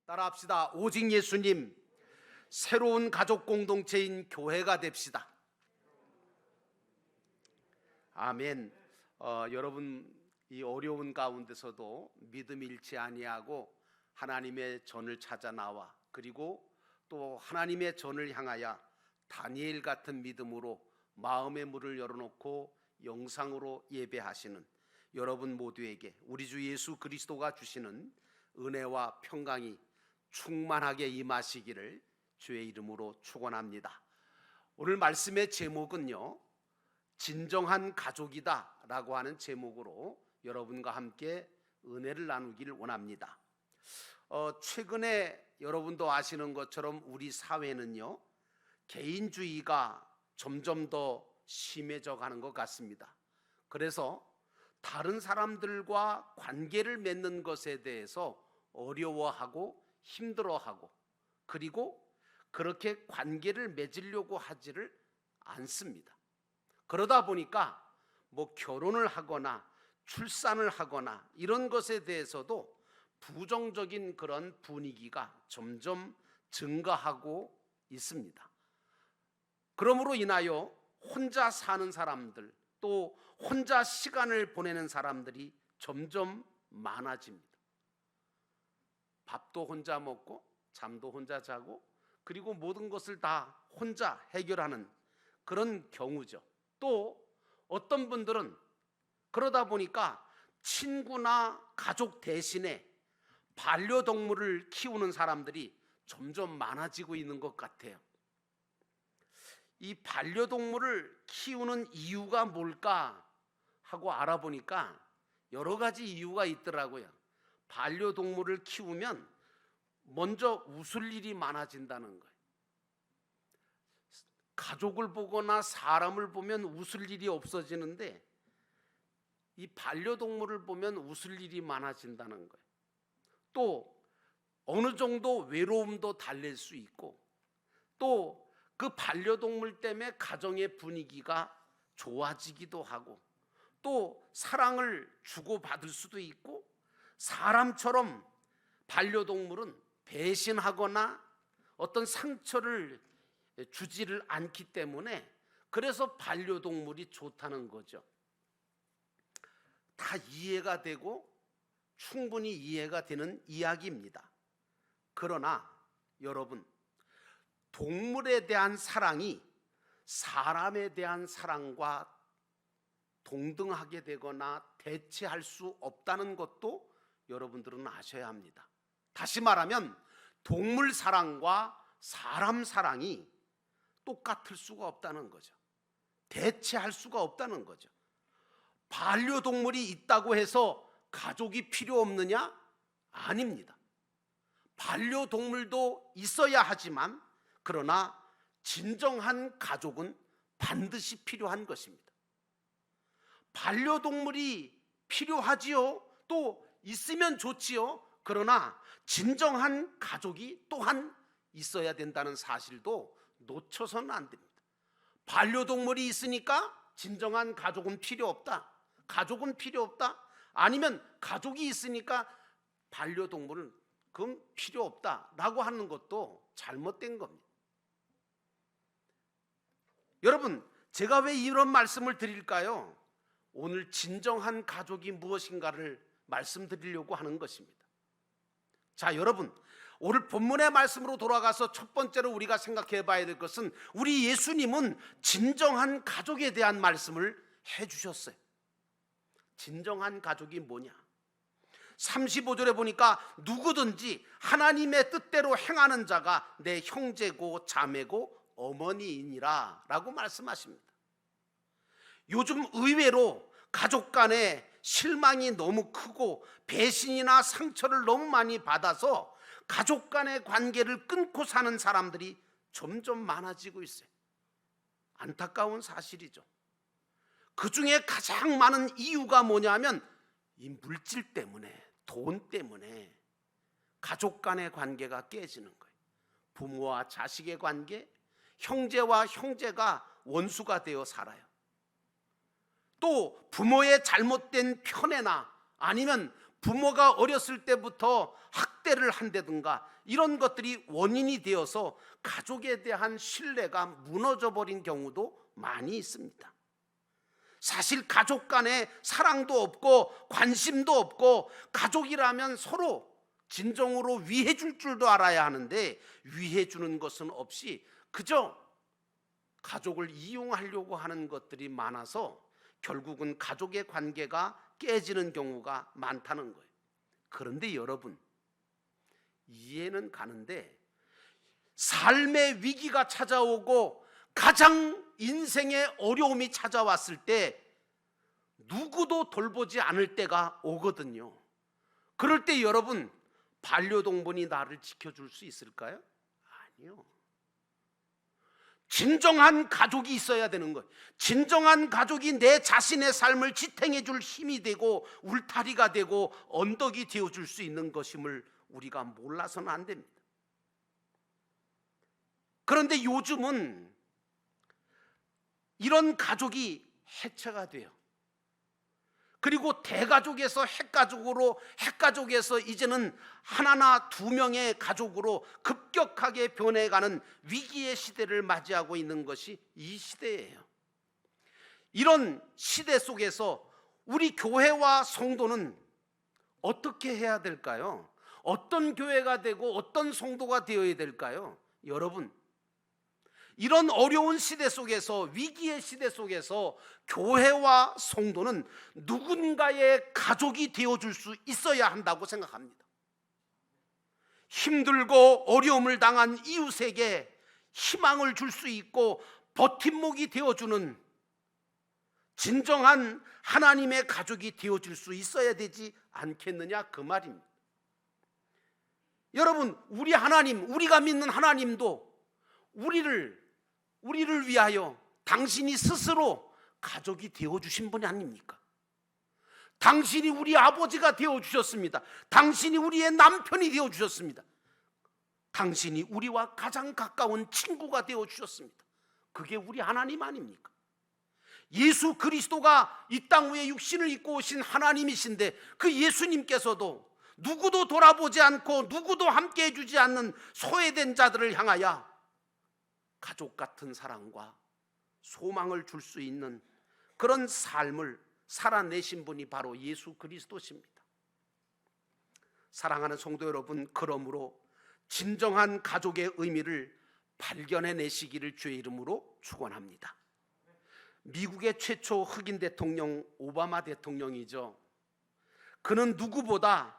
따라합시다. 오직 예수님, 새로운 가족 공동체인 교회가 됩시다. 아멘. 여러분, 이 어려운 가운데서도 믿음 잃지 아니하고 하나님의 전을 찾아 나와, 그리고 또 하나님의 전을 향하여 다니엘 같은 믿음으로 마음의 문을 열어놓고 영상으로 예배하시는 여러분 모두에게 우리 주 예수 그리스도가 주시는 은혜와 평강이 충만하게 임하시기를 주의 이름으로 축원합니다. 오늘 말씀의 제목은요, 진정한 가족이다 라고 하는 제목으로 여러분과 함께 은혜를 나누기를 원합니다. 최근에 여러분도 아시는 것처럼 우리 사회는요, 개인주의가 점점 더 심해져 가는 것 같습니다. 그래서 다른 사람들과 관계를 맺는 것에 대해서 어려워하고 힘들어하고, 그리고 그렇게 관계를 맺으려고 하지를 않습니다. 그러다 보니까 결혼을 하거나 출산을 하거나 이런 것에 대해서도 부정적인 그런 분위기가 점점 증가하고 있습니다. 그러므로 인하여 혼자 사는 사람들, 또 혼자 시간을 보내는 사람들이 점점 많아집니다. 밥도 혼자 먹고 잠도 혼자 자고, 그리고 모든 것을 다 혼자 해결하는 그런 경우죠. 또 어떤 분들은 그러다 보니까 친구나 가족 대신에 반려동물을 키우는 사람들이 점점 많아지고 있는 것 같아요. 이 반려동물을 키우는 이유가 뭘까 하고 알아보니까 여러 가지 이유가 있더라고요. 반려동물을 키우면 먼저 웃을 일이 많아진다는 거예요. 가족을 보거나 사람을 보면 웃을 일이 없어지는데 이 반려동물을 보면 웃을 일이 많아진다는 거예요. 또 어느 정도 외로움도 달랠 수 있고, 또 그 반려동물 때문에 가정의 분위기가 좋아지기도 하고, 또 사랑을 주고받을 수도 있고, 사람처럼 반려동물은 배신하거나 어떤 상처를 주지를 않기 때문에 그래서 반려동물이 좋다는 거죠. 다 이해가 되고 충분히 이해가 되는 이야기입니다. 그러나 여러분, 동물에 대한 사랑이 사람에 대한 사랑과 동등하게 되거나 대체할 수 없다는 것도 여러분들은 아셔야 합니다. 다시 말하면 동물 사랑과 사람 사랑이 똑같을 수가 없다는 거죠. 대체할 수가 없다는 거죠. 반려동물이 있다고 해서 가족이 필요 없느냐? 아닙니다. 반려동물도 있어야 하지만, 그러나 진정한 가족은 반드시 필요한 것입니다. 반려동물이 필요하지요. 또 있으면 좋지요. 그러나 진정한 가족이 또한 있어야 된다는 사실도 놓쳐서는 안 됩니다. 반려동물이 있으니까 진정한 가족은 필요 없다. 가족은 필요 없다. 아니면 가족이 있으니까 반려동물은 그건 필요 없다라고 하는 것도 잘못된 겁니다. 여러분, 제가 왜 이런 말씀을 드릴까요? 오늘 진정한 가족이 무엇인가를 말씀드리려고 하는 것입니다. 자, 여러분, 오늘 본문의 말씀으로 돌아가서 첫 번째로 우리가 생각해 봐야 될 것은, 우리 예수님은 진정한 가족에 대한 말씀을 해주셨어요. 진정한 가족이 뭐냐? 35절에 보니까 누구든지 하나님의 뜻대로 행하는 자가 내 형제고 자매고 어머니이니라 라고 말씀하십니다. 요즘 의외로 가족 간에 실망이 너무 크고 배신이나 상처를 너무 많이 받아서 가족 간의 관계를 끊고 사는 사람들이 점점 많아지고 있어요. 안타까운 사실이죠. 그 중에 가장 많은 이유가 뭐냐면 이 물질 때문에, 돈 때문에 가족 간의 관계가 깨지는 거예요. 부모와 자식의 관계, 형제와 형제가 원수가 되어 살아요. 또 부모의 잘못된 편애나 아니면 부모가 어렸을 때부터 학대를 한다든가 이런 것들이 원인이 되어서 가족에 대한 신뢰가 무너져 버린 경우도 많이 있습니다. 사실 가족 간에 사랑도 없고 관심도 없고, 가족이라면 서로 진정으로 위해 줄 줄도 알아야 하는데 위해 주는 것은 없이 그저 가족을 이용하려고 하는 것들이 많아서 결국은 가족의 관계가 깨지는 경우가 많다는 거예요. 그런데 여러분, 이해는 가는데 삶의 위기가 찾아오고 가장 인생의 어려움이 찾아왔을 때 누구도 돌보지 않을 때가 오거든요. 그럴 때 여러분, 반려동물이 나를 지켜줄 수 있을까요? 아니요. 진정한 가족이 있어야 되는 거예요. 진정한 가족이 내 자신의 삶을 지탱해 줄 힘이 되고 울타리가 되고 언덕이 되어줄 수 있는 것임을 우리가 몰라서는 안 됩니다. 그런데 요즘은 이런 가족이 해체가 돼요. 그리고 대가족에서 핵가족으로, 핵가족에서 이제는 하나나 두 명의 가족으로 급격하게 변해가는 위기의 시대를 맞이하고 있는 것이 이 시대예요. 이런 시대 속에서 우리 교회와 성도는 어떻게 해야 될까요? 어떤 교회가 되고 어떤 성도가 되어야 될까요? 여러분, 이런 어려운 시대 속에서, 위기의 시대 속에서 교회와 성도는 누군가의 가족이 되어줄 수 있어야 한다고 생각합니다. 힘들고 어려움을 당한 이웃에게 희망을 줄 수 있고 버팀목이 되어주는 진정한 하나님의 가족이 되어줄 수 있어야 되지 않겠느냐, 그 말입니다. 여러분, 우리 하나님, 우리가 믿는 하나님도 우리를 위하여 당신이 스스로 가족이 되어주신 분이 아닙니까? 당신이 우리 아버지가 되어주셨습니다. 당신이 우리의 남편이 되어주셨습니다. 당신이 우리와 가장 가까운 친구가 되어주셨습니다. 그게 우리 하나님 아닙니까? 예수 그리스도가 이 땅 위에 육신을 입고 오신 하나님이신데, 그 예수님께서도 누구도 돌아보지 않고 누구도 함께 해주지 않는 소외된 자들을 향하여 가족 같은 사랑과 소망을 줄 수 있는 그런 삶을 살아내신 분이 바로 예수 그리스도십니다. 사랑하는 성도 여러분, 그러므로 진정한 가족의 의미를 발견해내시기를 주의 이름으로 축원합니다. 미국의 최초 흑인 대통령 오바마 대통령이죠. 그는 누구보다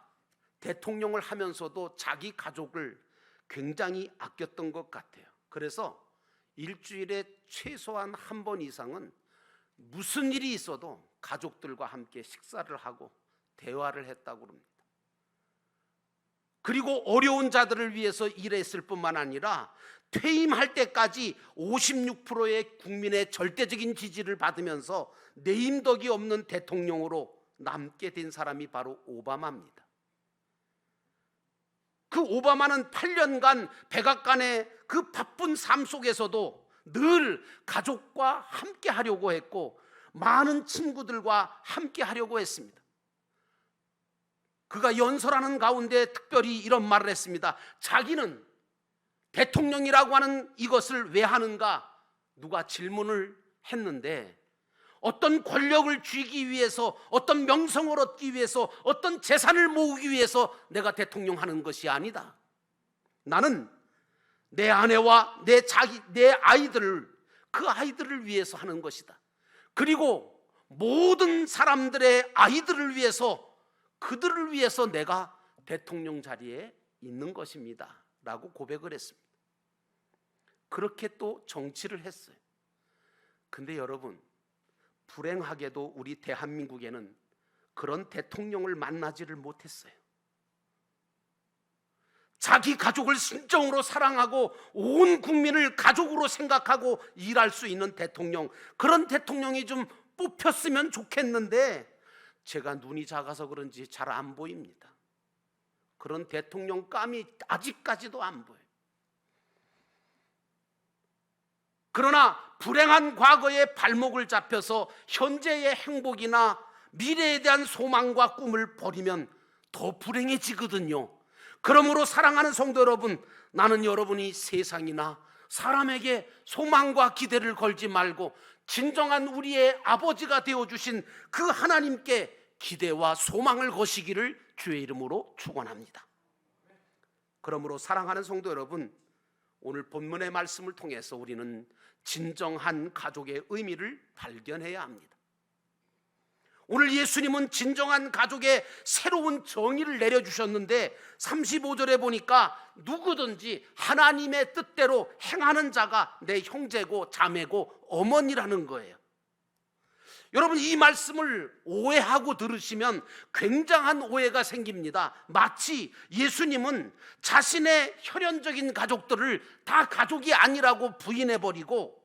대통령을 하면서도 자기 가족을 굉장히 아꼈던 것 같아요. 그래서 일주일에 최소한 한 번 이상은 무슨 일이 있어도 가족들과 함께 식사를 하고 대화를 했다고 합니다. 그리고 어려운 자들을 위해서 일했을 뿐만 아니라 퇴임할 때까지 56%의 국민의 절대적인 지지를 받으면서 내임덕이 없는 대통령으로 남게 된 사람이 바로 오바마입니다. 그 오바마는 8년간 백악관의 그 바쁜 삶 속에서도 늘 가족과 함께 하려고 했고 많은 친구들과 함께 하려고 했습니다. 그가 연설하는 가운데 특별히 이런 말을 했습니다. 자기는 대통령이라고 하는 이것을 왜 하는가? 누가 질문을 했는데, 어떤 권력을 쥐기 위해서, 어떤 명성을 얻기 위해서, 어떤 재산을 모으기 위해서 내가 대통령 하는 것이 아니다. 나는 내 아내와 내 아이들을, 그 아이들을 위해서 하는 것이다. 그리고 모든 사람들의 아이들을 위해서, 그들을 위해서 내가 대통령 자리에 있는 것입니다 라고 고백을 했습니다. 그렇게 또 정치를 했어요. 근데 여러분, 불행하게도 우리 대한민국에는 그런 대통령을 만나지를 못했어요. 자기 가족을 진정으로 사랑하고 온 국민을 가족으로 생각하고 일할 수 있는 대통령, 그런 대통령이 좀 뽑혔으면 좋겠는데 제가 눈이 작아서 그런지 잘 안 보입니다. 그런 대통령감이 아직까지도 안 보여요. 그러나 불행한 과거의 발목을 잡혀서 현재의 행복이나 미래에 대한 소망과 꿈을 버리면 더 불행해지거든요. 그러므로 사랑하는 성도 여러분, 나는 여러분이 세상이나 사람에게 소망과 기대를 걸지 말고 진정한 우리의 아버지가 되어주신 그 하나님께 기대와 소망을 거시기를 주의 이름으로 축원합니다. 그러므로 사랑하는 성도 여러분, 오늘 본문의 말씀을 통해서 우리는 진정한 가족의 의미를 발견해야 합니다. 오늘 예수님은 진정한 가족의 새로운 정의를 내려주셨는데 35절에 보니까 누구든지 하나님의 뜻대로 행하는 자가 내 형제고 자매고 어머니라는 거예요. 여러분, 이 말씀을 오해하고 들으시면 굉장한 오해가 생깁니다. 마치 예수님은 자신의 혈연적인 가족들을 다 가족이 아니라고 부인해버리고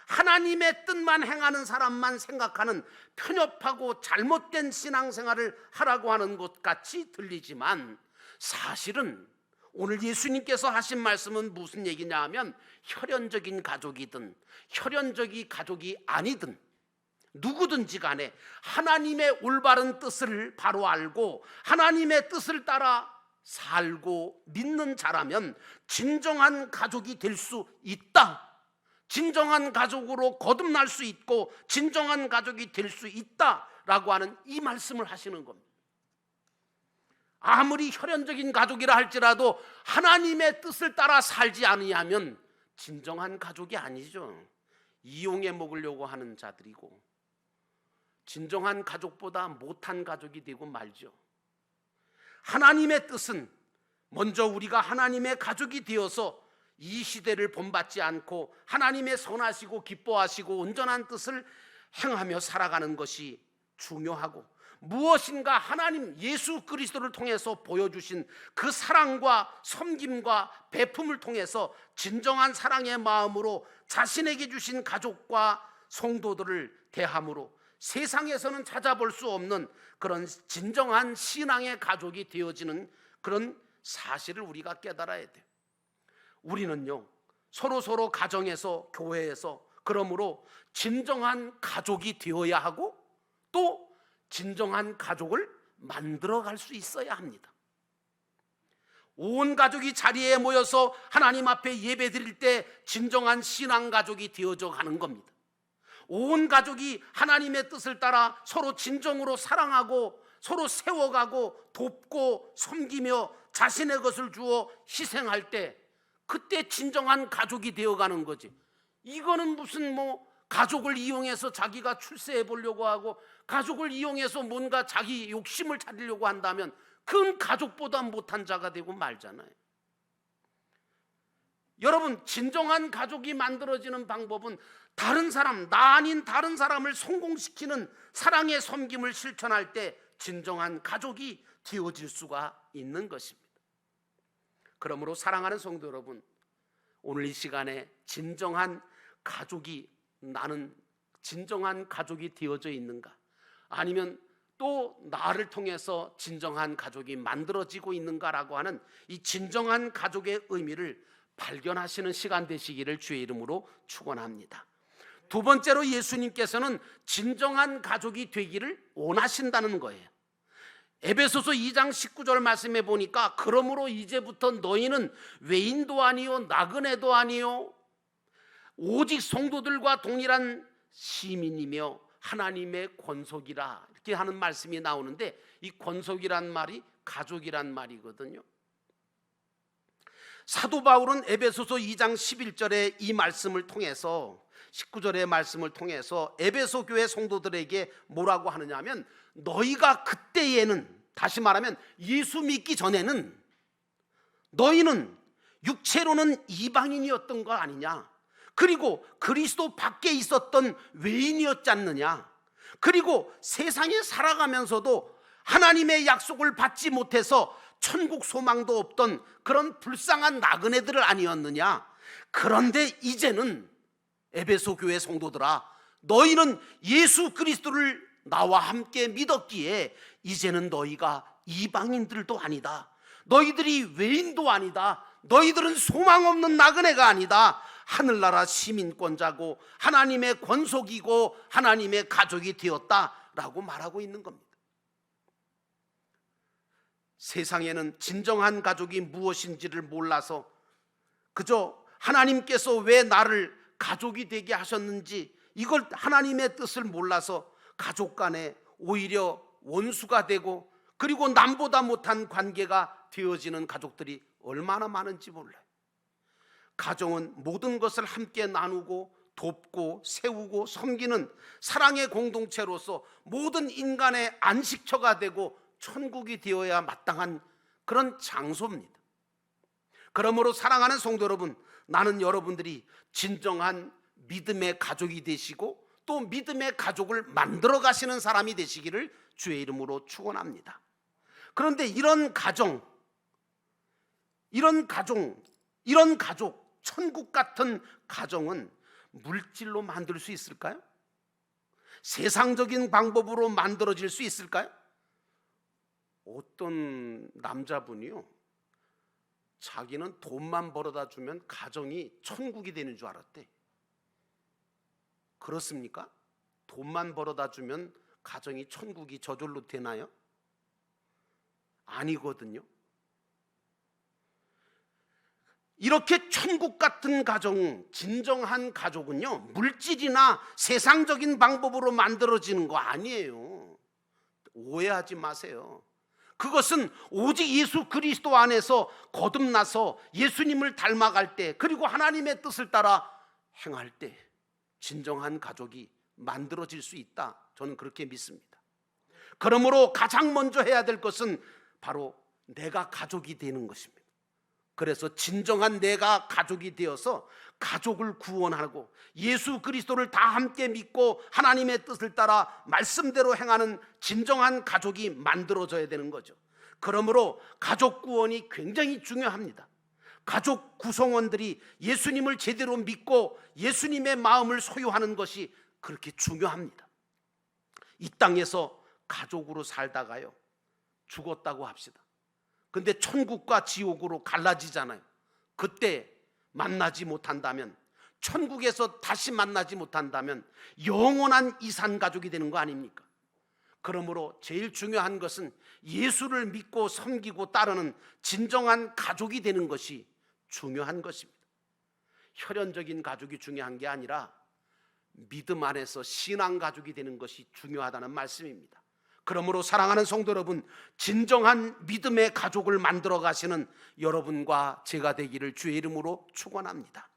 하나님의 뜻만 행하는 사람만 생각하는 편협하고 잘못된 신앙생활을 하라고 하는 것 같이 들리지만, 사실은 오늘 예수님께서 하신 말씀은 무슨 얘기냐 하면 혈연적인 가족이든 혈연적인 가족이 아니든 누구든지 간에 하나님의 올바른 뜻을 바로 알고 하나님의 뜻을 따라 살고 믿는 자라면 진정한 가족이 될 수 있다, 진정한 가족으로 거듭날 수 있고 진정한 가족이 될 수 있다라고 하는 이 말씀을 하시는 겁니다. 아무리 혈연적인 가족이라 할지라도 하나님의 뜻을 따라 살지 않으면 진정한 가족이 아니죠. 이용해 먹으려고 하는 자들이고 진정한 가족보다 못한 가족이 되고 말죠. 하나님의 뜻은 먼저 우리가 하나님의 가족이 되어서 이 시대를 본받지 않고 하나님의 선하시고 기뻐하시고 온전한 뜻을 행하며 살아가는 것이 중요하고, 무엇인가 하나님 예수 그리스도를 통해서 보여주신 그 사랑과 섬김과 베품을 통해서 진정한 사랑의 마음으로 자신에게 주신 가족과 성도들을 대함으로 세상에서는 찾아볼 수 없는 그런 진정한 신앙의 가족이 되어지는 그런 사실을 우리가 깨달아야 돼요. 우리는요, 서로 가정에서 교회에서 그러므로 진정한 가족이 되어야 하고 또 진정한 가족을 만들어갈 수 있어야 합니다. 온 가족이 자리에 모여서 하나님 앞에 예배 드릴 때 진정한 신앙 가족이 되어져 가는 겁니다. 온 가족이 하나님의 뜻을 따라 서로 진정으로 사랑하고 서로 세워가고 돕고 섬기며 자신의 것을 주어 희생할 때 그때 진정한 가족이 되어가는 거지. 이거는 무슨 가족을 이용해서 자기가 출세해 보려고 하고 가족을 이용해서 뭔가 자기 욕심을 차리려고 한다면 그건 가족보다 못한 자가 되고 말잖아요. 여러분, 진정한 가족이 만들어지는 방법은 다른 사람, 나 아닌 다른 사람을 성공시키는 사랑의 섬김을 실천할 때 진정한 가족이 되어질 수가 있는 것입니다. 그러므로 사랑하는 성도 여러분, 오늘 이 시간에 진정한 가족이, 나는 진정한 가족이 되어져 있는가? 아니면 또 나를 통해서 진정한 가족이 만들어지고 있는가라고 하는 이 진정한 가족의 의미를 발견하시는 시간 되시기를 주의 이름으로 축원합니다. 두 번째로 예수님께서는 진정한 가족이 되기를 원하신다는 거예요. 에베소서 2장 19절 말씀에 보니까 그러므로 이제부터 너희는 외인도 아니요 나그네도 아니요 오직 성도들과 동일한 시민이며 하나님의 권속이라, 이렇게 하는 말씀이 나오는데 이 권속이란 말이 가족이란 말이거든요. 사도 바울은 에베소서 2장 11절의 이 말씀을 통해서 19절의 말씀을 통해서 에베소 교회 성도들에게 뭐라고 하느냐 하면, 너희가 그때에는, 다시 말하면 예수 믿기 전에는 너희는 육체로는 이방인이었던 거 아니냐, 그리고 그리스도 밖에 있었던 외인이었지 않느냐, 그리고 세상에 살아가면서도 하나님의 약속을 받지 못해서 천국 소망도 없던 그런 불쌍한 나그네들 아니었느냐. 그런데 이제는 에베소 교회 성도들아, 너희는 예수 그리스도를 나와 함께 믿었기에 이제는 너희가 이방인들도 아니다, 너희들이 외인도 아니다, 너희들은 소망 없는 나그네가 아니다, 하늘나라 시민권자고 하나님의 권속이고 하나님의 가족이 되었다라고 말하고 있는 겁니다. 세상에는 진정한 가족이 무엇인지를 몰라서 그저 하나님께서 왜 나를 가족이 되게 하셨는지 이걸 하나님의 뜻을 몰라서 가족 간에 오히려 원수가 되고 그리고 남보다 못한 관계가 되어지는 가족들이 얼마나 많은지 몰라요. 가정은 모든 것을 함께 나누고 돕고 세우고 섬기는 사랑의 공동체로서 모든 인간의 안식처가 되고 천국이 되어야 마땅한 그런 장소입니다. 그러므로 사랑하는 성도 여러분, 나는 여러분들이 진정한 믿음의 가족이 되시고 또 믿음의 가족을 만들어 가시는 사람이 되시기를 주의 이름으로 축원합니다. 그런데 이런 가족, 천국 같은 가정은 물질로 만들 수 있을까요? 세상적인 방법으로 만들어질 수 있을까요? 어떤 남자분이요, 자기는 돈만 벌어다 주면 가정이 천국이 되는 줄 알았대. 그렇습니까? 돈만 벌어다 주면 가정이 천국이 저절로 되나요? 아니거든요. 이렇게 천국 같은 가정, 진정한 가족은요, 물질이나 세상적인 방법으로 만들어지는 거 아니에요. 오해하지 마세요. 그것은 오직 예수 그리스도 안에서 거듭나서 예수님을 닮아갈 때, 그리고 하나님의 뜻을 따라 행할 때 진정한 가족이 만들어질 수 있다, 저는 그렇게 믿습니다. 그러므로 가장 먼저 해야 될 것은 바로 내가 가족이 되는 것입니다. 그래서 진정한 내가 가족이 되어서 가족을 구원하고 예수 그리스도를 다 함께 믿고 하나님의 뜻을 따라 말씀대로 행하는 진정한 가족이 만들어져야 되는 거죠. 그러므로 가족 구원이 굉장히 중요합니다. 가족 구성원들이 예수님을 제대로 믿고 예수님의 마음을 소유하는 것이 그렇게 중요합니다. 이 땅에서 가족으로 살다가요, 죽었다고 합시다. 근데 천국과 지옥으로 갈라지잖아요. 그때 만나지 못한다면, 천국에서 다시 만나지 못한다면 영원한 이산 가족이 되는 거 아닙니까? 그러므로 제일 중요한 것은 예수를 믿고 섬기고 따르는 진정한 가족이 되는 것이 중요한 것입니다. 혈연적인 가족이 중요한 게 아니라 믿음 안에서 신앙 가족이 되는 것이 중요하다는 말씀입니다. 그러므로 사랑하는 성도 여러분, 진정한 믿음의 가족을 만들어 가시는 여러분과 제가 되기를 주의 이름으로 축원합니다.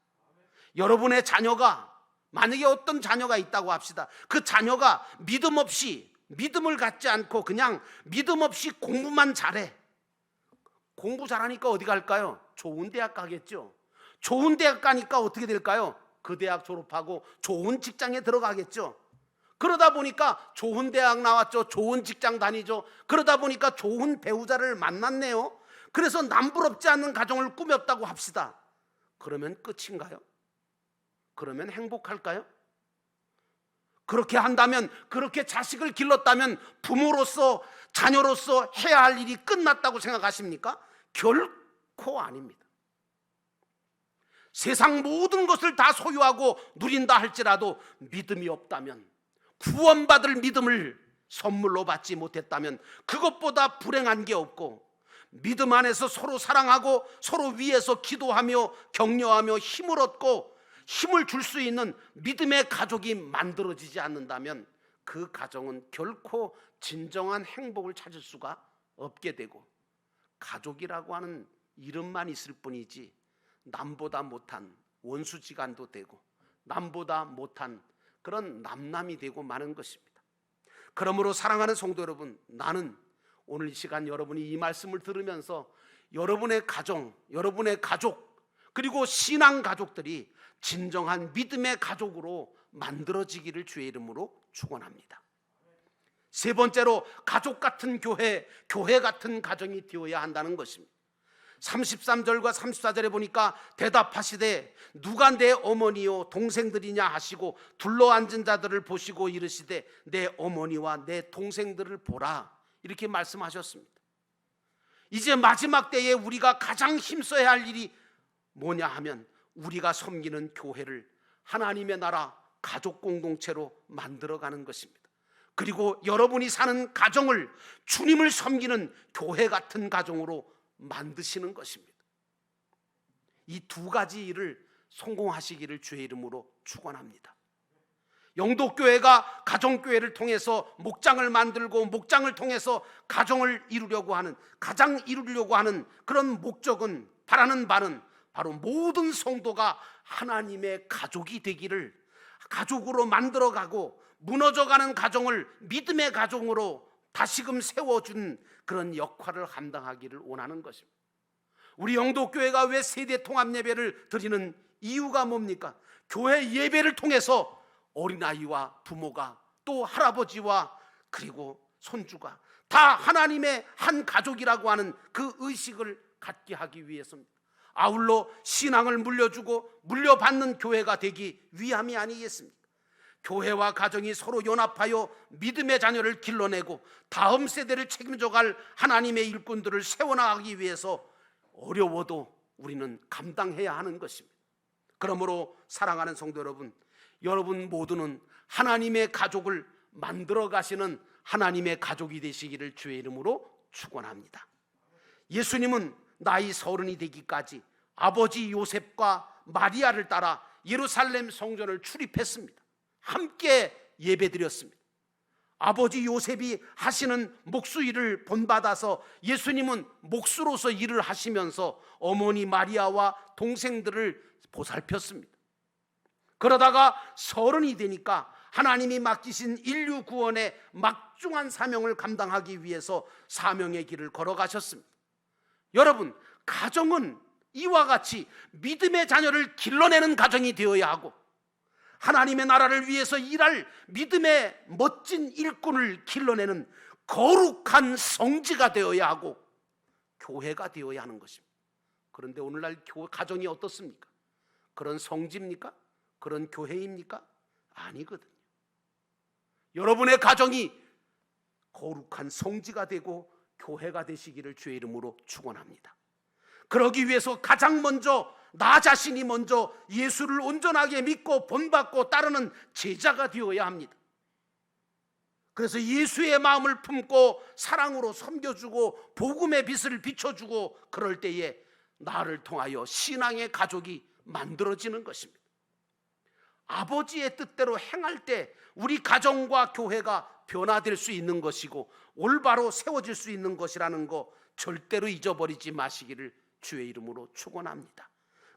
여러분의 자녀가, 만약에 어떤 자녀가 있다고 합시다. 그 자녀가 믿음 없이, 믿음을 갖지 않고 그냥 믿음 없이 공부만 잘해. 공부 잘하니까 어디 갈까요? 좋은 대학 가겠죠. 좋은 대학 가니까 어떻게 될까요? 그 대학 졸업하고 좋은 직장에 들어가겠죠. 그러다 보니까 좋은 대학 나왔죠. 좋은 직장 다니죠. 그러다 보니까 좋은 배우자를 만났네요. 그래서 남부럽지 않는 가정을 꾸몄다고 합시다. 그러면 끝인가요? 그러면 행복할까요? 그렇게 한다면, 그렇게 자식을 길렀다면 부모로서, 자녀로서 해야 할 일이 끝났다고 생각하십니까? 결코 아닙니다. 세상 모든 것을 다 소유하고 누린다 할지라도 믿음이 없다면, 구원받을 믿음을 선물로 받지 못했다면 그것보다 불행한 게 없고, 믿음 안에서 서로 사랑하고 서로 위해서 기도하며 격려하며 힘을 얻고 힘을 줄 수 있는 믿음의 가족이 만들어지지 않는다면 그 가정은 결코 진정한 행복을 찾을 수가 없게 되고, 가족이라고 하는 이름만 있을 뿐이지 남보다 못한 원수지간도 되고 남보다 못한 그런 남남이 되고 마는 것입니다. 그러므로 사랑하는 성도 여러분, 나는 오늘 이 시간 여러분이 이 말씀을 들으면서 여러분의 가정, 여러분의 가족, 그리고 신앙 가족들이 진정한 믿음의 가족으로 만들어지기를 주의 이름으로 축원합니다. 세 번째로, 가족 같은 교회, 교회 같은 가정이 되어야 한다는 것입니다. 33절과 34절에 보니까 대답하시되 누가 내 어머니요 동생들이냐 하시고 둘러앉은 자들을 보시고 이르시되 내 어머니와 내 동생들을 보라, 이렇게 말씀하셨습니다. 이제 마지막 때에 우리가 가장 힘써야 할 일이 뭐냐 하면 우리가 섬기는 교회를 하나님의 나라 가족 공동체로 만들어가는 것입니다. 그리고 여러분이 사는 가정을 주님을 섬기는 교회 같은 가정으로 만드시는 것입니다. 이 두 가지 일을 성공하시기를 주의 이름으로 축원합니다. 영도교회가 가정교회를 통해서 목장을 만들고 목장을 통해서 가정을 이루려고 하는, 가장 이루려고 하는 그런 목적은, 바라는 바는 바로 모든 성도가 하나님의 가족이 되기를, 가족으로 만들어가고 무너져가는 가정을 믿음의 가정으로 다시금 세워준 그런 역할을 감당하기를 원하는 것입니다. 우리 영도교회가 왜 세대 통합 예배를 드리는 이유가 뭡니까? 교회 예배를 통해서 어린아이와 부모가, 또 할아버지와 그리고 손주가 다 하나님의 한 가족이라고 하는 그 의식을 갖게 하기 위해서입니다. 아울러 신앙을 물려주고 물려받는 교회가 되기 위함이 아니겠습니까? 교회와 가정이 서로 연합하여 믿음의 자녀를 길러내고 다음 세대를 책임져갈 하나님의 일꾼들을 세워나가기 위해서 어려워도 우리는 감당해야 하는 것입니다. 그러므로 사랑하는 성도 여러분, 여러분 모두는 하나님의 가족을 만들어 가시는 하나님의 가족이 되시기를 주의 이름으로 축원합니다. 예수님은 나이 30이 되기까지 아버지 요셉과 마리아를 따라 예루살렘 성전을 출입했습니다. 함께 예배드렸습니다. 아버지 요셉이 하시는 목수 일을 본받아서 예수님은 목수로서 일을 하시면서 어머니 마리아와 동생들을 보살폈습니다. 그러다가 30이 되니까 하나님이 맡기신 인류 구원의 막중한 사명을 감당하기 위해서 사명의 길을 걸어가셨습니다. 여러분, 가정은 이와 같이 믿음의 자녀를 길러내는 가정이 되어야 하고, 하나님의 나라를 위해서 일할 믿음의 멋진 일꾼을 길러내는 거룩한 성지가 되어야 하고 교회가 되어야 하는 것입니다. 그런데 오늘날 가정이 어떻습니까? 그런 성지입니까? 그런 교회입니까? 아니거든요. 여러분의 가정이 거룩한 성지가 되고 교회가 되시기를 주의 이름으로 축원합니다. 그러기 위해서 가장 먼저 나 자신이 먼저 예수를 온전하게 믿고 본받고 따르는 제자가 되어야 합니다. 그래서 예수의 마음을 품고 사랑으로 섬겨주고 복음의 빛을 비춰주고, 그럴 때에 나를 통하여 신앙의 가족이 만들어지는 것입니다. 아버지의 뜻대로 행할 때 우리 가정과 교회가 변화될 수 있는 것이고 올바로 세워질 수 있는 것이라는 거 절대로 잊어버리지 마시기를 주의 이름으로 축원합니다.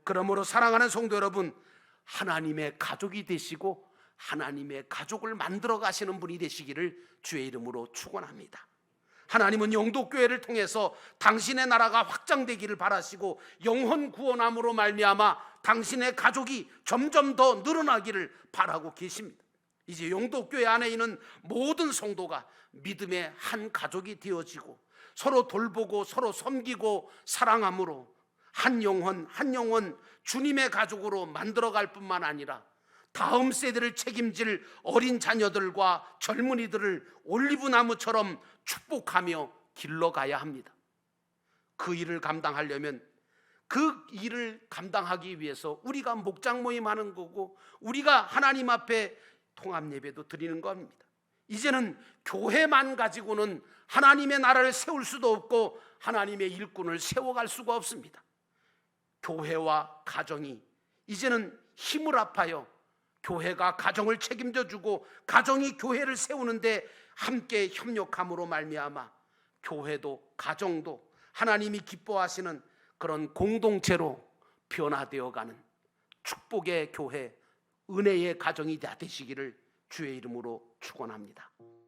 그러므로 사랑하는 성도 여러분, 하나님의 가족이 되시고 하나님의 가족을 만들어 가시는 분이 되시기를 주의 이름으로 축원합니다. 하나님은 영도교회를 통해서 당신의 나라가 확장되기를 바라시고 영혼 구원함으로 말미암아 당신의 가족이 점점 더 늘어나기를 바라고 계십니다. 이제 영도교회 안에 있는 모든 성도가 믿음의 한 가족이 되어지고 서로 돌보고 서로 섬기고 사랑함으로 한 영혼 한 영혼 주님의 가족으로 만들어갈 뿐만 아니라 다음 세대를 책임질 어린 자녀들과 젊은이들을 올리브나무처럼 축복하며 길러가야 합니다. 그 일을 감당하려면, 그 일을 감당하기 위해서 우리가 목장 모임하는 거고 우리가 하나님 앞에 통합 예배도 드리는 겁니다. 이제는 교회만 가지고는 하나님의 나라를 세울 수도 없고 하나님의 일꾼을 세워갈 수가 없습니다. 교회와 가정이 이제는 힘을 합하여 교회가 가정을 책임져 주고 가정이 교회를 세우는데 함께 협력함으로 말미암아 교회도 가정도 하나님이 기뻐하시는 그런 공동체로 변화되어가는 축복의 교회, 은혜의 가정이 되시기를 주의 이름으로 축원합니다.